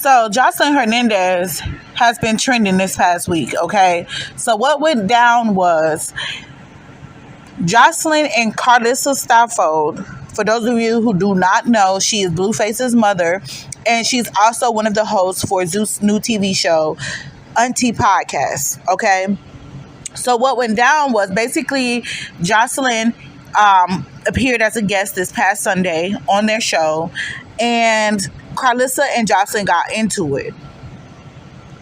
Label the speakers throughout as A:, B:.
A: So Joselyn Hernandez has been trending this past week, okay? So what went down was Joselyn and Karlissa Stafford. For those of you who do not know, she is Blueface's mother, and she's also one of the hosts for Zeus' new TV show, N.E.X.T podcast, okay? So what went down was basically Joselyn appeared as a guest this past Sunday on their show, and Karlissa and Joselyn got into it.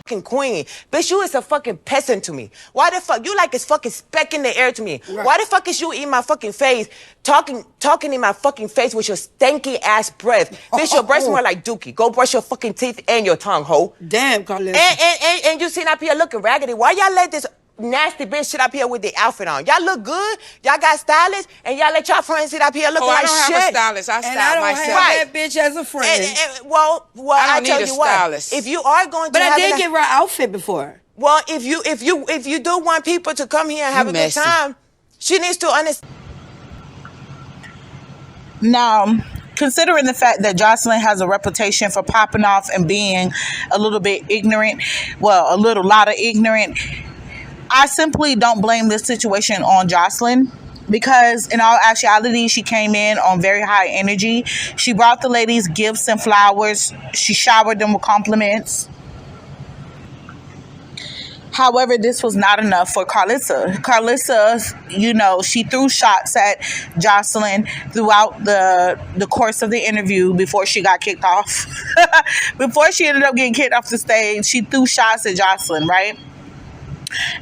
B: Fucking queen. Bitch, you is a fucking peasant to me. Why the fuck? You like a fucking speck in the air to me. Right. Why the fuck is you in my fucking face, talking in my fucking face with your stanky ass breath? Bitch, your breath smell like dookie. Go brush your fucking teeth and your tongue, ho.
C: Damn, Karlissa.
B: And you sitting up here looking raggedy. Why y'all let this nasty bitch sit up here with the outfit on? Y'all look good. Y'all got stylists, and y'all let y'all friends sit up here looking like shit.
D: I don't have a stylist. I style myself.
C: And I don't have that bitch as a friend.
B: Well,
D: I don't
B: tell
D: need
B: you
D: a stylist.
B: What. If you are going to,
C: but I did give her an outfit before.
B: Well, if you do want people to come here and have a good time, she needs to understand.
A: Now, considering the fact that Joselyn has a reputation for popping off and being a little bit ignorant, well, a lot of ignorant, I simply don't blame this situation on Joselyn, because in all actuality, she came in on very high energy. She brought the ladies gifts and flowers. She showered them with compliments. However, this was not enough for Karlissa. Karlissa, she threw shots at Joselyn throughout the course of the interview before she got kicked off. Before she ended up getting kicked off the stage, she threw shots at Joselyn, right?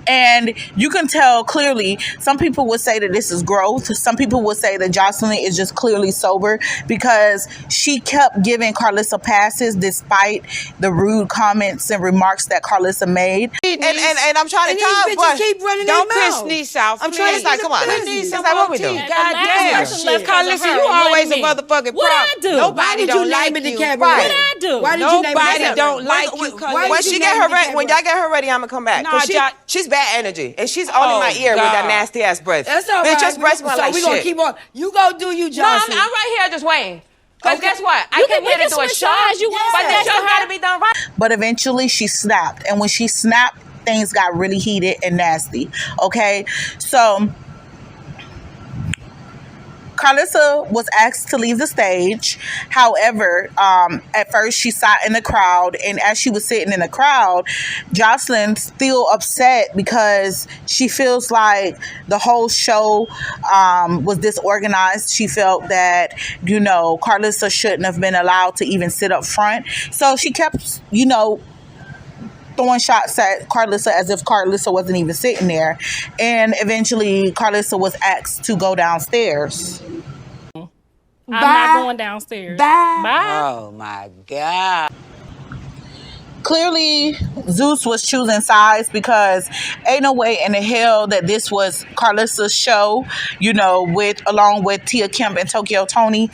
A: And you can tell clearly, some people would say that this is growth. Some people would say that Joselyn is just clearly sober, because she kept giving Karlissa passes despite the rude comments and remarks that Karlissa made.
B: And I'm trying to talk, but
C: keep running
D: don't
C: their
D: piss
C: mouth.
D: niece off.
B: I'm trying to like, come on. It's like, what we do?
D: Goddamn. Karlissa, you always a motherfucking problem.
E: What I do?
D: Nobody don't like you.
B: Right.
E: What I do?
C: Why did you name
D: Nobody
C: it
D: don't like you, Karlissa.
B: When y'all get her ready, I'm gonna come back.
D: Nah,
B: She's bad energy, and she's all in my ear with that nasty ass breath.
C: That's all
B: Bitch,
C: right.
B: just breath smell like
C: we
B: shit.
C: gonna keep on. You go do you,
E: No,
C: Jocelyn.
E: I'm right here just waiting.
B: Because guess what?
E: We
B: I came here to do a
E: switch
B: show,
E: sides. You want
B: but
E: to
B: the show got to be done right.
A: But eventually she snapped. And when she snapped, things got really heated and nasty. Okay? So Karlissa was asked to leave the stage. However, at first she sat in the crowd, and as she was sitting in the crowd, Joselyn's still upset because she feels like the whole show was disorganized. She felt that, Karlissa shouldn't have been allowed to even sit up front. So she kept, throwing shots at Karlissa as if Karlissa wasn't even sitting there. And eventually Karlissa was asked to go downstairs.
E: I'm not going downstairs. Bye.
D: Oh my God.
A: Clearly, Zeus was choosing sides, because ain't no way in the hell that this was Karlissa's show, along with Tia Kemp and Tokyo Tony.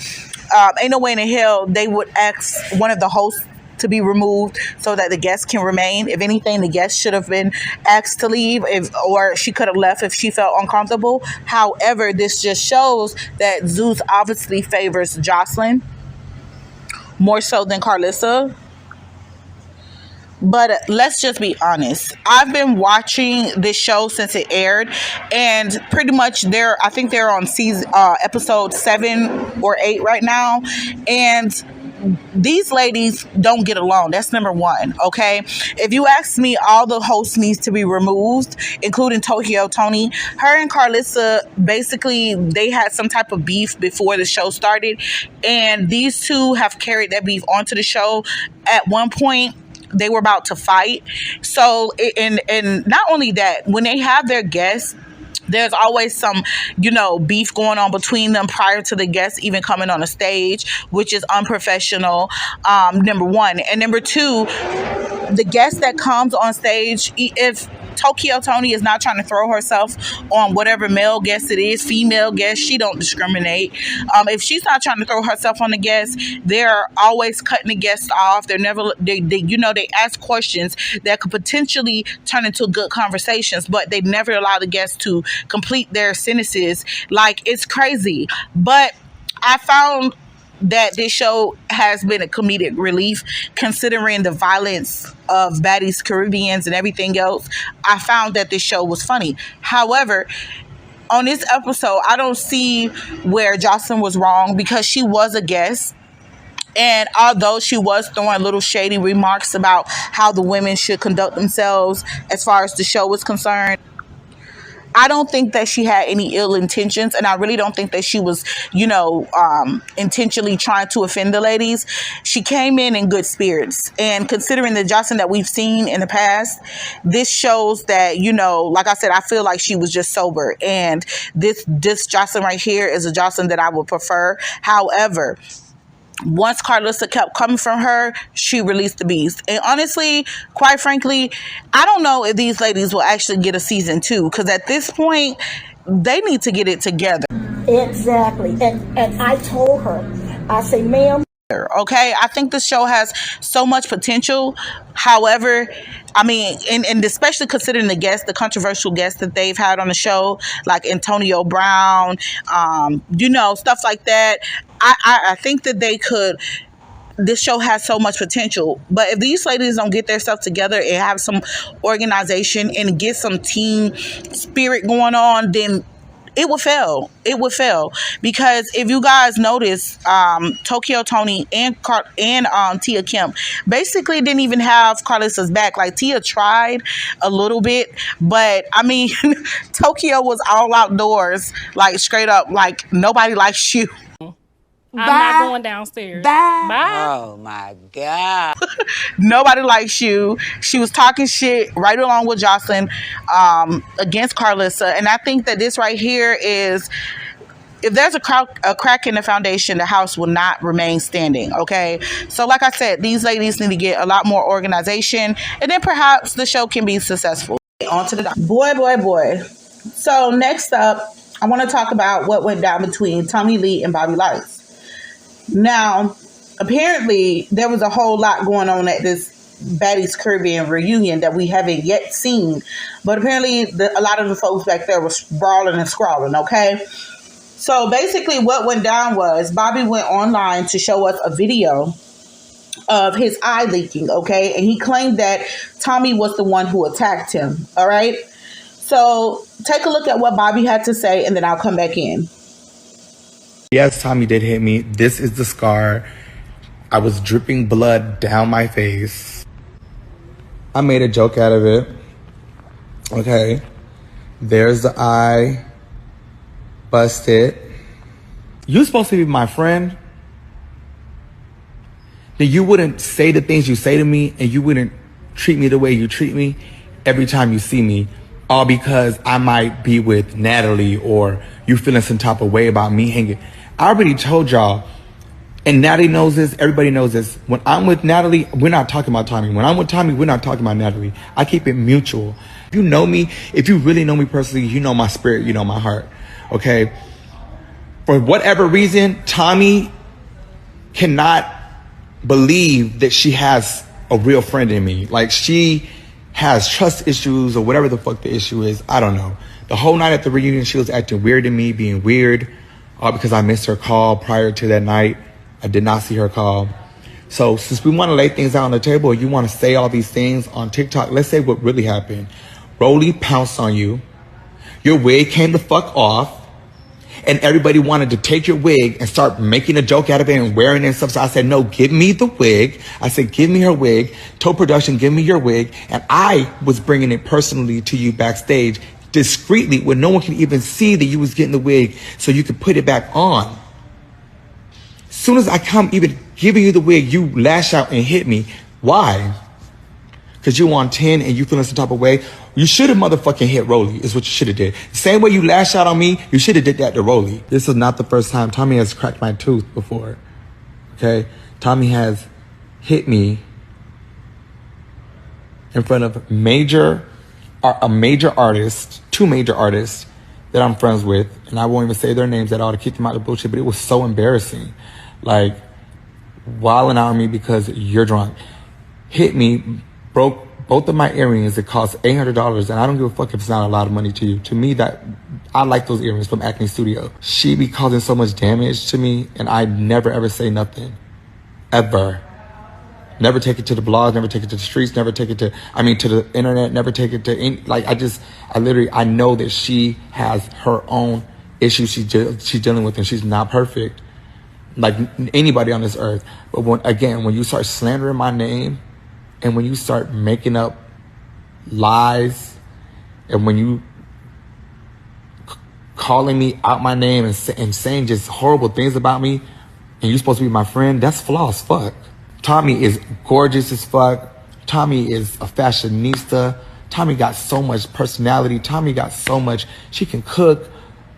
A: Ain't no way in the hell they would ask one of the hosts to be removed so that the guests can remain. If anything, the guests should have been asked to leave, or she could have left if she felt uncomfortable. However, this just shows that Zeus obviously favors Joselyn more so than Karlissa. But let's just be honest. I've been watching this show since it aired, and pretty much I think they're on episode 7 or 8 right now, and these ladies don't get along. That's number one, okay? If you ask me, all the hosts needs to be removed, including Tokyo Tony. Her and Karlissa, basically, they had some type of beef before the show started, and these two have carried that beef onto the show. At one point, they were about to fight. So, and not only that, when they have their guests, there's always some, beef going on between them prior to the guests even coming on the stage, which is unprofessional, number one. And number two, the guest that comes on stage, if Tokyo Tony is not trying to throw herself on whatever male guest it is, female guest, she don't discriminate. If she's not trying to throw herself on the guest, they're always cutting the guest off. They're never, they ask questions that could potentially turn into good conversations, but they never allow the guests to complete their sentences. Like, it's crazy. But I found that this show has been a comedic relief, considering the violence of baddies, Caribbeans, and everything else. I found that this show was funny. However, on this episode, I don't see where Joselyn was wrong, because she was a guest. And although she was throwing little shady remarks about how the women should conduct themselves as far as the show was concerned, I don't think that she had any ill intentions, and I really don't think that she was, intentionally trying to offend the ladies. She came in good spirits, and considering the Jocelyn that we've seen in the past, this shows that, like I said, I feel like she was just sober, and this Jocelyn right here is a Jocelyn that I would prefer. However, once Karlissa kept coming from her, she released the beast. And honestly, quite frankly, I don't know if these ladies will actually get a season 2, because at this point, they need to get it together.
F: Exactly. And I told her, I say, ma'am.
A: Okay, I think this show has so much potential. However, I mean, and especially considering the controversial guests that they've had on the show, like Antonio Brown, stuff like that. I think that this show has so much potential. But if these ladies don't get their stuff together and have some organization and get some team spirit going on, then it would fail. It would fail, because if you guys notice, Tokyo Tony and Tia Kemp basically didn't even have Karlissa's back. Like, Tia tried a little bit, but I mean, Tokyo was all outdoors, like straight up, like nobody likes you.
E: I'm not going downstairs. Bye.
B: Oh my God.
A: Nobody likes you. She was talking shit right along with Jocelyn against Karlissa. And I think that this right here is, if there's a crack in the foundation, the house will not remain standing, okay? So like I said, these ladies need to get a lot more organization, and then perhaps the show can be successful. On to the boy. So next up, I want to talk about what went down between Tommy Lee and Bobby Lytes. Now, apparently, there was a whole lot going on at this Baddies Caribbean reunion that we haven't yet seen. But apparently, a lot of the folks back there was brawling and scrawling, okay? So basically, what went down was Bobby went online to show us a video of his eye leaking, okay? And he claimed that Tommy was the one who attacked him, all right? So take a look at what Bobby had to say, and then I'll come back in.
G: Yes, Tommy did hit me. This is the scar. I was dripping blood down my face. I made a joke out of it. Okay. There's the eye. Busted. You're supposed to be my friend. Then you wouldn't say the things you say to me, and you wouldn't treat me the way you treat me every time you see me. All because I might be with Natalie, or you feeling some type of way about me hanging. I already told y'all, and Natalie knows this, everybody knows this. When I'm with Natalie, we're not talking about Tommy. When I'm with Tommy, we're not talking about Natalie. I keep it mutual. If you know me, if you really know me personally, you know my spirit, you know my heart, okay? For whatever reason, Tommy cannot believe that she has a real friend in me. Like, she has trust issues or whatever the fuck the issue is. I don't know. The whole night at the reunion, she was acting weird to me, being weird. All because I missed her call prior to that night. I did not see her call. So since we want to lay things out on the table, you want to say all these things on TikTok, let's say what really happened. Rolly pounced on you. Your wig came the fuck off. And everybody wanted to take your wig and start making a joke out of it and wearing it and stuff. So I said, no, give me the wig. I said, give me her wig. Told production, give me your wig. And I was bringing it personally to you backstage, discreetly, where no one can even see that you was getting the wig, so you could put it back on. As soon as I come even giving you the wig, you lash out and hit me. Why? Because you on 10 and you feeling some type of way. You should have motherfucking hit Rolly, is what you should have did. The same way you lash out on me, you should have did that to Rolly. This is not the first time. Tommy has cracked my tooth before, okay? Tommy has hit me in front of a major artist, two major artists that I'm friends with, and I won't even say their names at all to keep them out of bullshit, but it was so embarrassing. Like, wilding out on me because you're drunk. Hit me, broke both of my earrings, it cost $800, and I don't give a fuck if it's not a lot of money to you. To me, that I like those earrings from Acne Studio. She be causing so much damage to me, and I never ever say nothing. Ever. Never take it to the blogs, never take it to the streets, never take it to the internet, never take it to any, like, I know that she has her own issues she's dealing with, and she's not perfect, like anybody on this earth. But when you start slandering my name, and when you start making up lies, and when you calling me out my name and saying just horrible things about me, and you're supposed to be my friend, that's flaw as fuck. Tommy is gorgeous as fuck. Tommy is a fashionista. Tommy got so much personality. Tommy got so much. She can cook.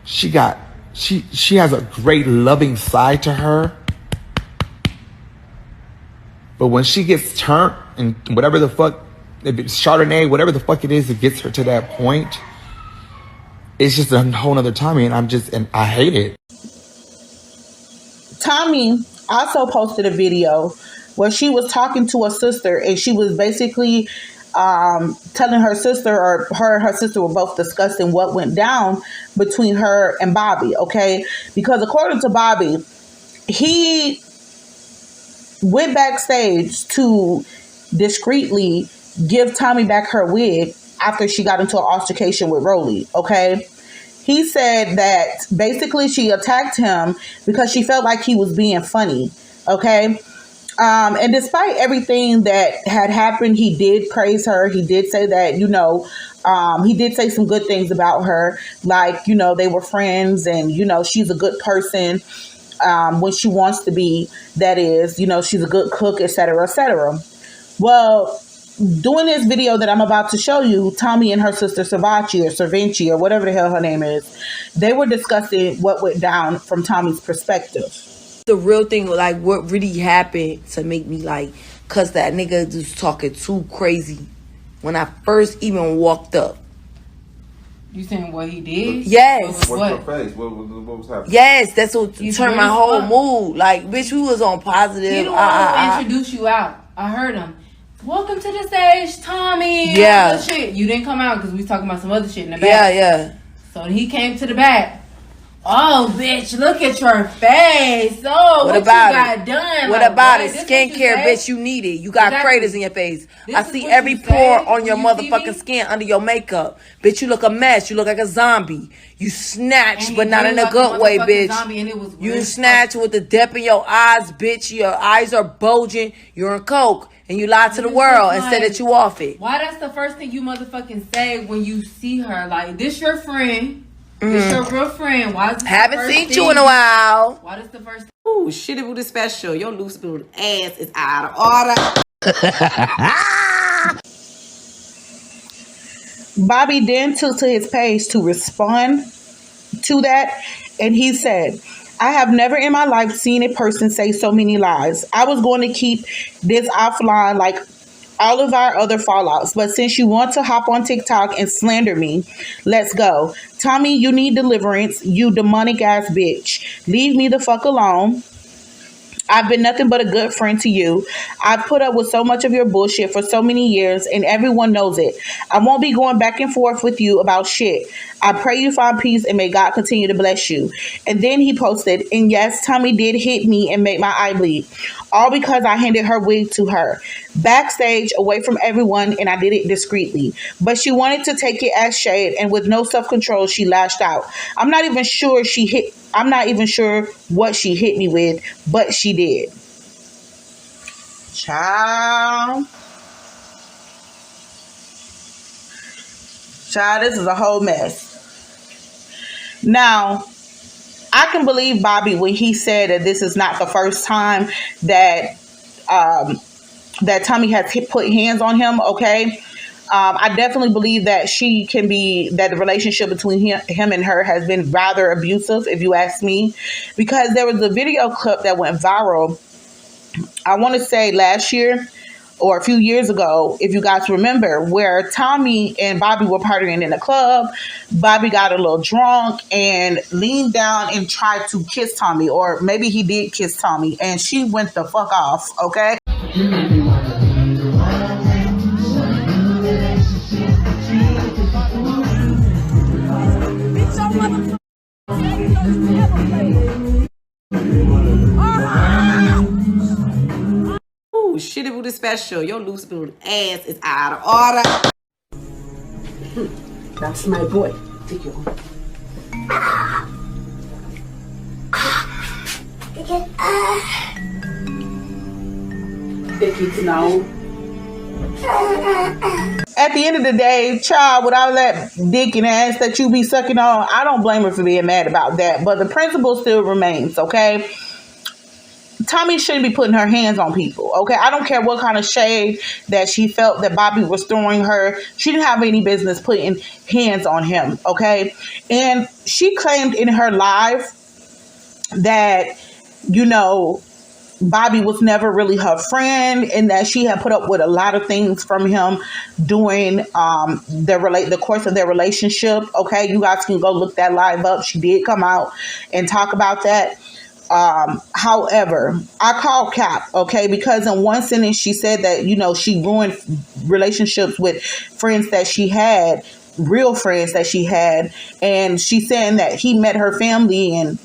G: She has a great loving side to her. But when she gets turned and whatever the fuck, if it's Chardonnay, whatever the fuck it is that gets her to that point, it's just a whole nother Tommy, and I hate it.
A: Tommy also posted a video where she was talking to her sister, and she was basically telling her sister, or her and her sister were both discussing what went down between her and Bobby, okay? Because according to Bobby, he went backstage to discreetly give Tommy back her wig after she got into an altercation with Rolly, okay? He said that basically she attacked him because she felt like he was being funny, okay? And despite everything that had happened, he did praise her. He did say that, he did say some good things about her. Like, they were friends, and, she's a good person when she wants to be. That is, she's a good cook, etc., etc. Well, doing this video that I'm about to show you, Tommy and her sister Cervinci, or whatever the hell her name is, they were discussing what went down from Tommy's perspective.
C: The real thing, like, what really happened to make me, like, cause that nigga just talking too crazy when I first even walked up.
D: You saying what he did?
C: Yes.
H: What's your face? What was happening?
C: Yes, that's what turned my whole mood. Like, bitch, we was on positive.
D: He the one who introduced you out. I heard him. Welcome to the stage, Tommy.
C: Yeah.
D: Shit. You didn't come out because we was talking about some other shit in the back.
C: Yeah.
D: So he came to the back. Oh, bitch, look at your face. Oh, what about you got done?
C: What about it? Skincare, bitch, you need it. You got craters in your face. I see every pore on your motherfucking skin under your makeup. Bitch, you look a mess. You look like a zombie. You snatched, but not in a good way, bitch. You snatched with the depth in your eyes, bitch. Your eyes are bulging. You're on coke. And you lied to the world and said that you off it.
D: Why that's the first thing you motherfucking say when you see her? Like, this your friend. This your real friend. Why is this
C: haven't seen you in a while.
D: Why is the first thing?
B: Ooh, shitty booty special. Your loose booty ass is out of order.
A: Bobby then took to his page to respond to that, and he said, I have never in my life seen a person say so many lies. I was going to keep this offline like all of our other fallouts, but since you want to hop on TikTok and slander me, let's go. Tommy, you need deliverance, you demonic ass bitch. Leave me the fuck alone. I've been nothing but a good friend to you. I've put up with so much of your bullshit for so many years, and everyone knows it. I won't be going back and forth with you about shit. I pray you find peace, and may God continue to bless you. And then he posted, and yes, Tommy did hit me and make my eye bleed. All because I handed her wig to her. Backstage, away from everyone, and I did it discreetly. But she wanted to take it as shade, and with no self-control, she lashed out. I'm not even sure what she hit me with, but she did. Child, this is a whole mess. Now, I can believe Bobby when he said that this is not the first time that that Tommy has put hands on him, okay? I definitely believe that that the relationship between him and her has been rather abusive, if you ask me, because there was a video clip that went viral, I want to say last year or a few years ago, if you guys remember, where Tommy and Bobby were partying in a club. Bobby got a little drunk and leaned down and tried to kiss Tommy, or maybe he did kiss Tommy, and she went the fuck off, okay?
I: shitty booty special. Your loose booty ass is out of order.
F: That's my boy. Take your own. Take it now.
A: At the end of the day, child, with all that dick and ass that you be sucking on, I don't blame her for being mad about that. But the principle still remains, okay? Tommy shouldn't be putting her hands on people, okay? I don't care what kind of shade that she felt that Bobby was throwing her. She didn't have any business putting hands on him, okay? And she claimed in her live that, you know, Bobby was never really her friend and that she had put up with a lot of things from him during the course of their relationship, okay? You guys can go look that live up. She did come out and talk about that. However, I call cap, okay, because in one sentence she said that, you know, she ruined relationships with friends that she had, real friends that she had, and she's saying that he met her family and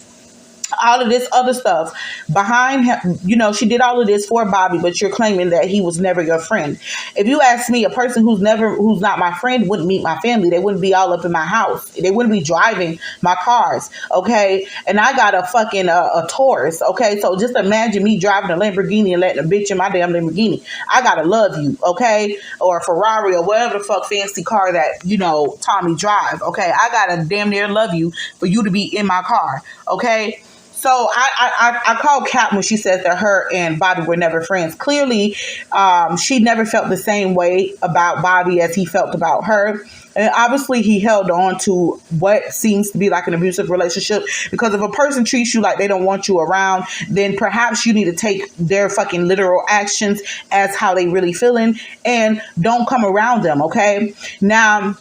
A: all of this other stuff behind him. You know, she did all of this for Bobby, but you're claiming that he was never your friend. If you ask me, a person who's not my friend wouldn't meet my family. They wouldn't be all up in my house. They wouldn't be driving my cars, okay? And I got a fucking a Taurus, okay? So just imagine me driving a Lamborghini and letting a bitch in my damn Lamborghini. I gotta love you, okay? Or a Ferrari or whatever the fuck fancy car that, you know, Tommy drive, okay? I gotta damn near love you for you to be in my car, okay? So I call cap when she says that her and Bobby were never friends. Clearly, she never felt the same way about Bobby as he felt about her. And obviously, he held on to what seems to be like an abusive relationship. Because if a person treats you like they don't want you around, then perhaps you need to take their fucking literal actions as how they really feeling and don't come around them, okay? Now,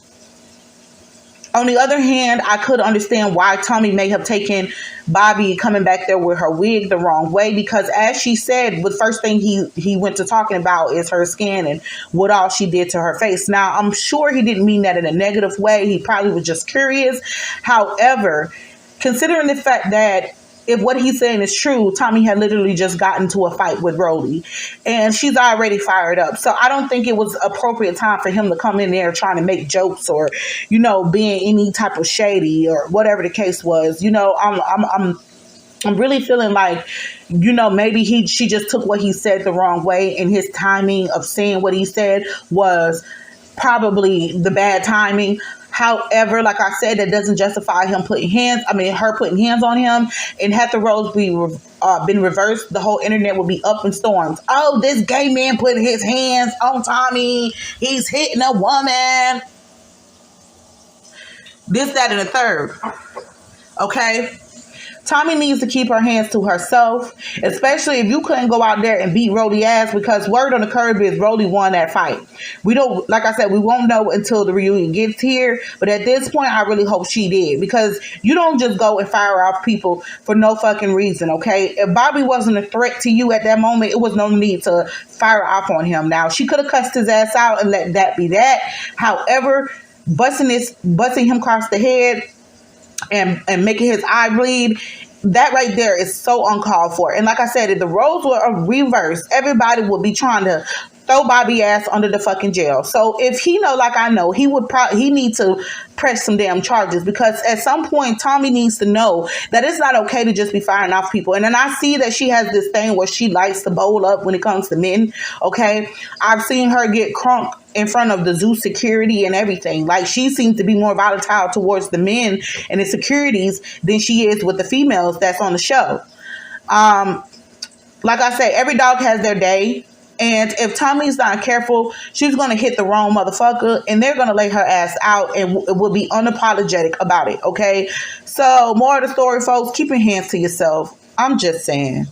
A: on the other hand, I could understand why Tommy may have taken Bobby coming back there with her wig the wrong way, because as she said, the first thing he went to talking about is her skin and what all she did to her face. Now, I'm sure he didn't mean that in a negative way. He probably was just curious. However, considering the fact that if what he's saying is true, Tommy had literally just gotten into a fight with Rhodey and she's already fired up. So I don't think it was appropriate time for him to come in there trying to make jokes or, you know, being any type of shady or whatever the case was. You know, I'm really feeling like, you know, maybe she just took what he said the wrong way, and his timing of saying what he said was probably the bad timing. However, like I said, that doesn't justify her putting hands on him. And had the roles been reversed, the whole internet would be up in storms. Oh, this gay man putting his hands on Tommy. He's hitting a woman. This, that, and the third. Okay? Tommy needs to keep her hands to herself, especially if you couldn't go out there and beat Rhodey ass, because word on the curb is Rhodey won that fight. We don't, like I said, we won't know until the reunion gets here, but at this point, I really hope she did, because you don't just go and fire off people for no fucking reason, okay? If Bobby wasn't a threat to you at that moment, it was no need to fire off on him. Now, she could have cussed his ass out and let that be that. However, busting him across the head and making his eye bleed, that right there is so uncalled for. And like I said, if the roles were reversed, everybody would be trying to throw Bobby ass under the fucking jail. So if he know, like I know, he needs to press some damn charges, because at some point Tommy needs to know that it's not okay to just be firing off people. And then I see that she has this thing where she likes to bowl up when it comes to men. Okay, I've seen her get crunk in front of the zoo security and everything. Like, she seems to be more volatile towards the men and the securities than she is with the females that's on the show. Like I say, every dog has their day. And if Tommy's not careful, she's going to hit the wrong motherfucker and they're going to lay her ass out and will be unapologetic about it, okay? So, more of the story, folks, keep your hands to yourself. I'm just saying.